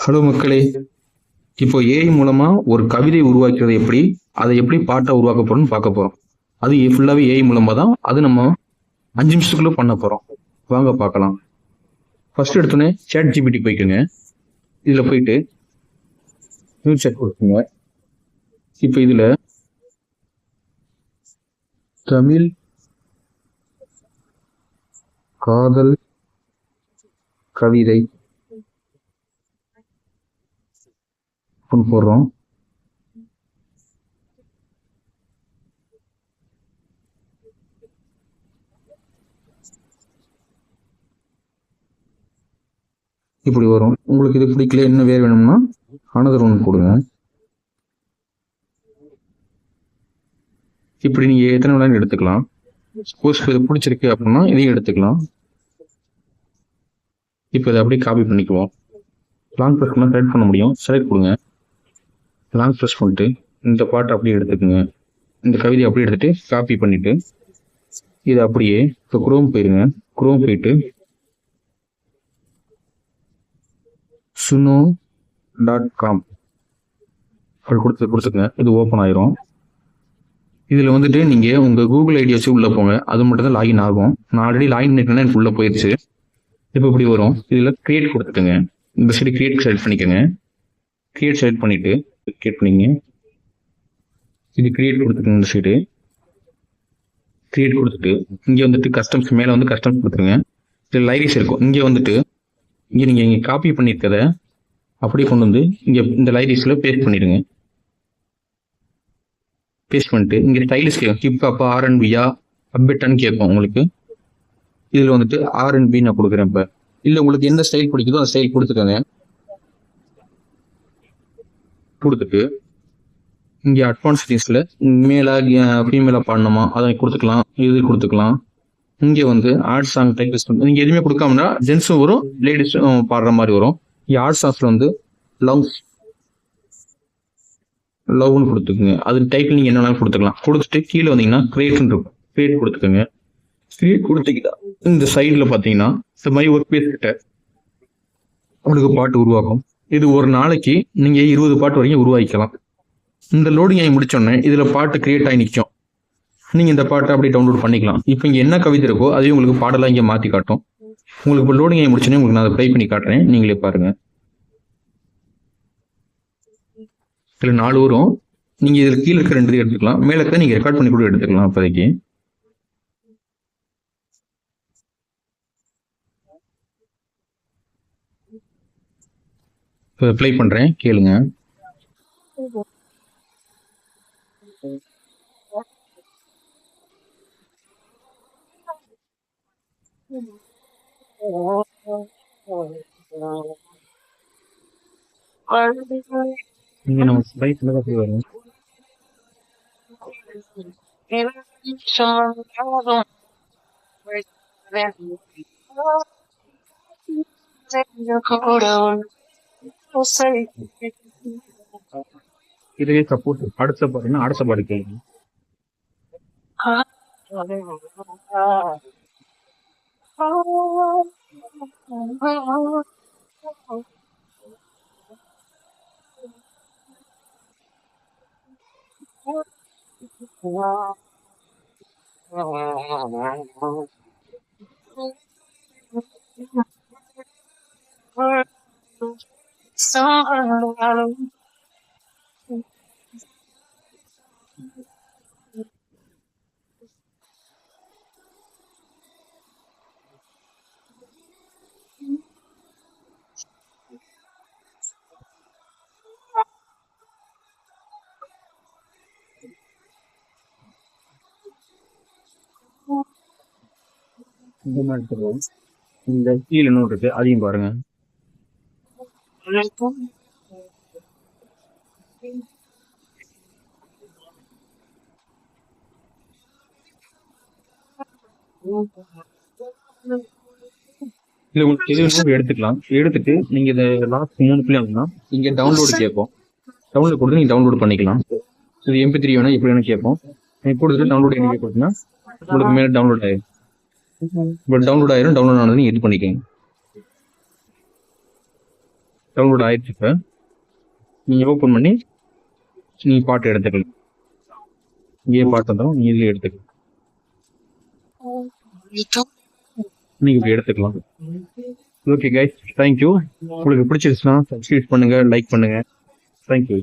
Hello மக்களே, இப்போ AI மூலமா ஒரு கவிதை உருவாக்குறது எப்படி, அதை எப்படி பாட்டா உருவாக்க போறோம்னு பார்க்க போறோம். அது ஃபுல்லாவே ஏஐ மூலமா தான். அது நம்ம 5 நிமிஷத்துக்குள்ள பண்ண போறோம். வாங்க பார்க்கலாம். ஃபர்ஸ்ட் எடுத்தோன்னே சேட் ஜிபிடி போய்க்குங்க. இதுல போயிட்டு நியூ சேட் கொடுக்குங்க. இப்போ இதுல தமிழ் காதல் கவிதை போடுறோம். இப்படி வரும். உங்களுக்கு இது பிடிக்கல, என்ன வேறு வேணும்னா அனதர் ஒன்று கொடுங்க. இப்படி நீங்க எத்தனை வேணாலும் எடுத்துக்கலாம். சப்போஸ் இது பிடிச்சிருக்கு அப்படின்னா இதையும் எடுத்துக்கலாம். இப்போ இதை அப்படியே காப்பி பண்ணிக்குவோம். லாங் ப்ரெஸ் பண்ணால் செலக்ட் பண்ண முடியும். செலக்ட் கொடுங்க. லாங் ப்ரெஸ் பண்ணிட்டு இந்த பாட்டை அப்படியே எடுத்துக்கோங்க. இந்த கவிதையை அப்படியே எடுத்துட்டு காப்பி பண்ணிட்டு இது அப்படியே இப்போ குரோம் போயிருங்க. குரோம் போயிட்டு suno.com அப்படி கொடுத்துக்கங்க. இது ஓப்பன் ஆயிரும். இதில் வந்துட்டு நீங்கள் உங்கள் கூகுள் ஐடி வச்சு உள்ளே போங்க. அது மட்டும் தான் லாகின் ஆகும். நான் ஆல்ரெடி லாகின் பண்ணிட்டேன்னா எனக்கு உள்ளே போயிடுச்சு. இப்போ இப்படி வரும். இதில் கிரியேட் கொடுத்துட்டுங்க. இந்த சைடு கிரியேட் செலக்ட் பண்ணிக்கோங்க. கிரியேட் செலக்ட் பண்ணிவிட்டு கிரியேட் பண்ணிங்க. இது கிரியேட் கொடுத்துருங்க. இந்த சைடு கிரியேட் கொடுத்துட்டு இங்கே வந்துட்டு கஸ்டம்ஸ் மேலே வந்து கஸ்டம்ஸ் கொடுத்துருங்க. இதில் லைரிஸ் இருக்கும். இங்கே வந்துட்டு இங்கே காப்பி பண்ணியிருக்கதை அப்படியே கொண்டு வந்து இங்கே இந்த லைரிஸில் பேஸ்ட் பண்ணிடுங்க. பேஸ்ட் பண்ணிட்டு இங்கே ஸ்டைலிஷ் கேட்கும். ஹிப்ஹாப்பா ஆர்என்பியா அப்டேட்டான்னு கேட்கும் உங்களுக்கு. இதில் வந்துட்டு ஆர்என்பி நான் கொடுக்குறேன். இப்போ இல்லை உங்களுக்கு எந்த ஸ்டைல் பிடிக்குதோ அந்த ஸ்டைல் கொடுத்துக்கோங்க. கொடுத்துட்டு இங்கே அட்வான்ஸ் செட்டிங்ஸில் மேலாக ஃபீமேலாக பாடணுமா அதை கொடுத்துக்கலாம். இது கொடுத்துக்கலாம். இங்கே வந்து ஆட் சாங் டைப் நீங்கள் எதுவுமே கொடுக்காமனா ஜென்ஸும் வரும், லேடிஸும் பாடுற மாதிரி வரும். இங்கே ஆட் சாங்ஸில் வந்து லவ்னு கொடுத்துக்குங்க. அது டைப்பில் நீங்கள் என்னென்னாலும் கொடுத்துக்கலாம். கொடுத்துட்டு கீழே வந்தீங்கன்னா கிரியேட்னு இருக்கும். கிரியேட் கொடுத்துக்கோங்க. கிரியேட் கொடுத்துக்கிட்டா இந்த சைடில் பார்த்தீங்கன்னா இந்த மாதிரி ஒர்க் பேஸ் கிட்ட உங்களுக்கு பாட்டு உருவாக்கும். இது ஒரு நாளைக்கு நீங்கள் 20 பாட்டு வரைக்கும் உருவாக்கிக்கலாம். இந்த லோடிங் ஆகி முடிச்சோடனே இதில் பாட்டு கிரியேட் ஆகி நிற்கும். நீங்கள் இந்த பாட்டை அப்படியே டவுன்லோட் பண்ணிக்கலாம். இப்போ இங்கே என்ன கவிதை இருக்கோ அதையும் உங்களுக்கு பாடலாம் இங்கே மாற்றி காட்டும். உங்களுக்கு இப்போ லோடிங் ஆகி முடிச்சோடனே உங்களுக்கு நான் அதை ப்ளே பண்ணி காட்டுறேன். நீங்களே பாருங்கள். இதில் 4 வரும். நீங்கள் இதில் கீழே இருக்க 2 எடுத்துக்கலாம். மேலே இருக்க நீங்கள் ரெக்கார்ட் பண்ணி கூட எடுத்துக்கலாம். அப்போதைக்கு ப்ளே பண்ணுறேன், கேளுங்க. நீங்க நம்ம பைக்ல தான் போய் வரோம். இதுவே சப்போஸ் அடுத்த பாருன்னா அடுத்த பாடு கேளுங்க. இந்த மாதிரி இந்த கீழே நோட் இருக்கு, அதையும் பாருங்க. இல்லை உங்களுக்கு எது வேணும் எடுத்துக்கலாம். எடுத்துட்டு நீங்க இதை லாஸ்ட் 3 பிள்ளை அப்படின்னா இங்கே டவுன்லோடு கேட்போம். டவுன்லோட் கொடுத்து நீங்கள் டவுன்லோட் பண்ணிக்கலாம். இது MP3 வேணா எப்படி வேணா கேட்போம். நீங்கள் கொடுத்துட்டு டவுன்லோட் என்ன கொடுத்தீங்கன்னா உங்களுக்கு மேலே டவுன்லோட் ஆயிடும். இப்போ டவுன்லோட் ஆயிரும். டவுன்லோட் ஆனது நீங்கள் இது பண்ணிக்கோங்க. டவுன்லோட் ஆயிடுச்சு. இப்போ நீங்கள் ஓப்பன் பண்ணி நீங்கள் பாட்டு எடுத்துக்கலாம். இங்கேயே பாட்டு வந்துடும், நீங்கள் இதில் எடுத்துக்கலாம். நீங்கள் இப்படி எடுத்துக்கலாம். Okay guys, thank you. உங்களுக்கு பிடிச்சிருச்சுன்னா சப்ஸ்கிரைப் பண்ணுங்கள், லைக் பண்ணுங்கள். தேங்க்யூ.